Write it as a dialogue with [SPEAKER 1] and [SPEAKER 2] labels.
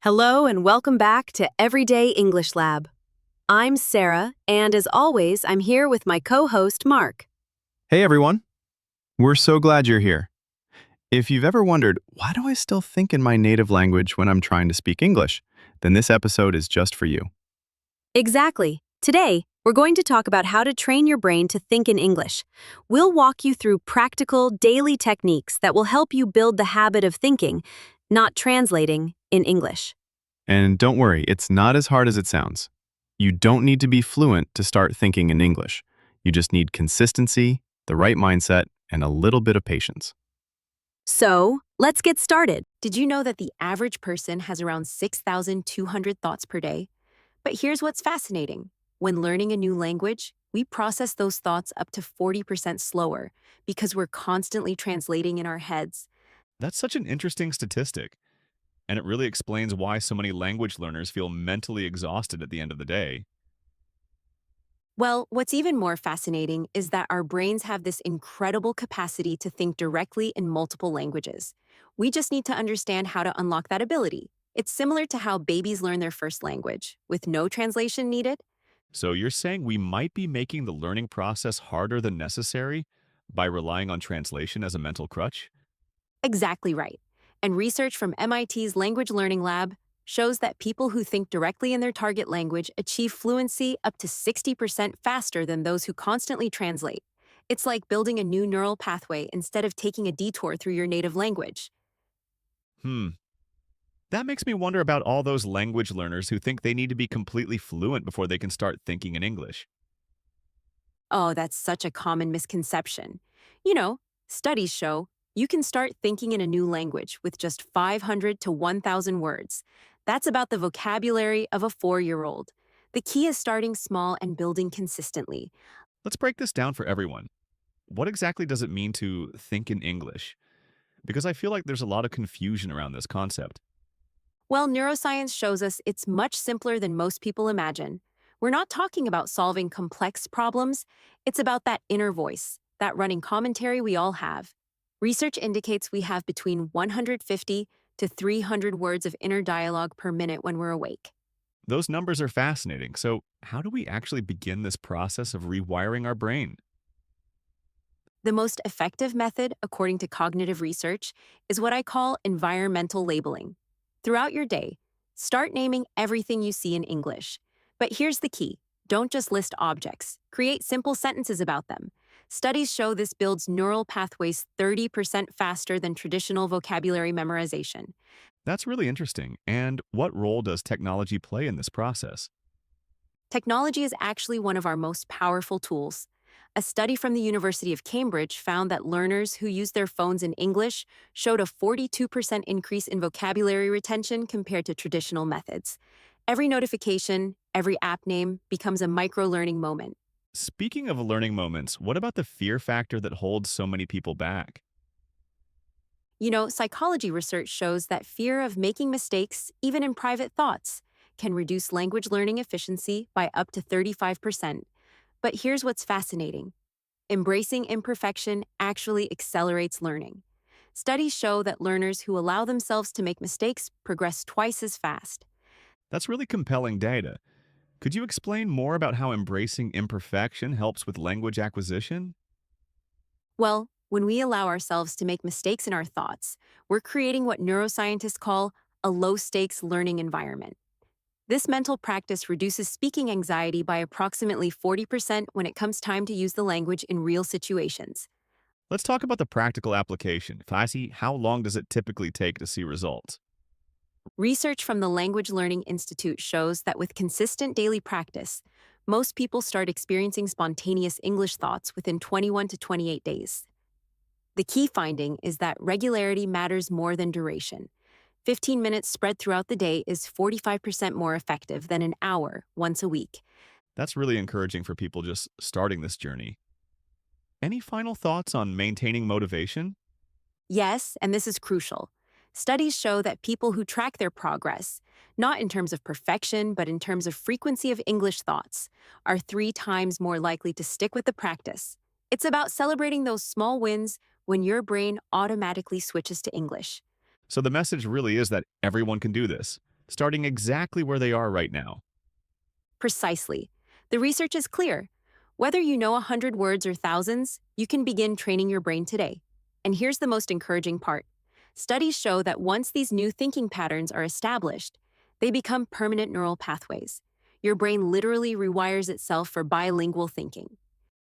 [SPEAKER 1] Hello and welcome back to Everyday English Lab. I'm Sarah, and as always, I'm here with my co-host Mark.
[SPEAKER 2] Hey everyone, we're so glad you're here. If you've ever wondered, why do I still think in my native language when I'm trying to speak English, then this episode is just for you.
[SPEAKER 1] Exactly. Today, we're going to talk about how to train your brain to think in English. We'll walk you through practical, daily techniques that will help you build the habit of thinking, not translating, in English.
[SPEAKER 2] And don't worry, it's not as hard as it sounds. You don't need to be fluent to start thinking in English. You just need consistency, the right mindset, and a little bit of patience.
[SPEAKER 1] So, let's get started.
[SPEAKER 3] Did you know that the average person has around 6,200 thoughts per day? But here's what's fascinating. When learning a new language, we process those thoughts up to 40% slower because we're constantly translating in our heads.
[SPEAKER 4] That's such an interesting statistic, and it really explains why so many language learners feel mentally exhausted at the end of the day.
[SPEAKER 3] Well, what's even more fascinating is that our brains have this incredible capacity to think directly in multiple languages. We just need to understand how to unlock that ability. It's similar to how babies learn their first language, with no translation needed.
[SPEAKER 4] So you're saying we might be making the learning process harder than necessary by relying on translation as a mental crutch?
[SPEAKER 3] Exactly right. And research from MIT's Language Learning Lab shows that people who think directly in their target language achieve fluency up to 60% faster than those who constantly translate. It's like building a new neural pathway instead of taking a detour through your native language.
[SPEAKER 4] Hmm. That makes me wonder about all those language learners who think they need to be completely fluent before they can start thinking in English.
[SPEAKER 3] Oh, that's such a common misconception. You know, studies show you can start thinking in a new language with just 500 to 1,000 words. That's about the vocabulary of a 4-year-old. The key is starting small and building consistently.
[SPEAKER 4] Let's break this down for everyone. What exactly does it mean to think in English? Because I feel like there's a lot of confusion around this concept.
[SPEAKER 3] Well, neuroscience shows us it's much simpler than most people imagine. We're not talking about solving complex problems, it's about that inner voice, that running commentary we all have. Research indicates we have between 150 to 300 words of inner dialogue per minute when we're awake.
[SPEAKER 4] Those numbers are fascinating. So, how do we actually begin this process of rewiring our brain?
[SPEAKER 3] The most effective method, according to cognitive research, is what I call environmental labeling. Throughout your day, start naming everything you see in English. But here's the key. Don't just list objects. Create simple sentences about them. Studies show this builds neural pathways 30% faster than traditional vocabulary memorization.
[SPEAKER 4] That's really interesting. And what role does technology play in this process?
[SPEAKER 3] Technology is actually one of our most powerful tools. A study from the University of Cambridge found that learners who used their phones in English showed a 42% increase in vocabulary retention compared to traditional methods. Every notification, every app name becomes a micro-learning moment.
[SPEAKER 4] Speaking of learning moments, what about the fear factor that holds so many people back?
[SPEAKER 3] You know, psychology research shows that fear of making mistakes, even in private thoughts, can reduce language learning efficiency by up to 35%. But here's what's fascinating. Embracing imperfection actually accelerates learning. Studies show that learners who allow themselves to make mistakes progress twice as fast.
[SPEAKER 4] That's really compelling data. Could you explain more about how embracing imperfection helps with language acquisition?
[SPEAKER 3] Well, when we allow ourselves to make mistakes in our thoughts, we're creating what neuroscientists call a low-stakes learning environment. This mental practice reduces speaking anxiety by approximately 40% when it comes time to use the language in real situations.
[SPEAKER 4] Let's talk about the practical application. Fasi, how long does it typically take to see results?
[SPEAKER 3] Research from the Language Learning Institute shows that with consistent daily practice, most people start experiencing spontaneous English thoughts within 21 to 28 days. The key finding is that regularity matters more than duration. 15 minutes spread throughout the day is 45% more effective than an hour once a week.
[SPEAKER 4] That's really encouraging for people just starting this journey. Any final thoughts on maintaining motivation?
[SPEAKER 3] Yes, and this is crucial. Studies show that people who track their progress, not in terms of perfection, but in terms of frequency of English thoughts, are 3 times more likely to stick with the practice. It's about celebrating those small wins when your brain automatically switches to English.
[SPEAKER 4] So the message really is that everyone can do this. starting exactly where they are right now.
[SPEAKER 3] Precisely. The research is clear. Whether you know 100 words or thousands, you can begin training your brain today. And here's the most encouraging part. Studies show that once these new thinking patterns are established, they become permanent neural pathways. Your brain literally rewires itself for bilingual thinking.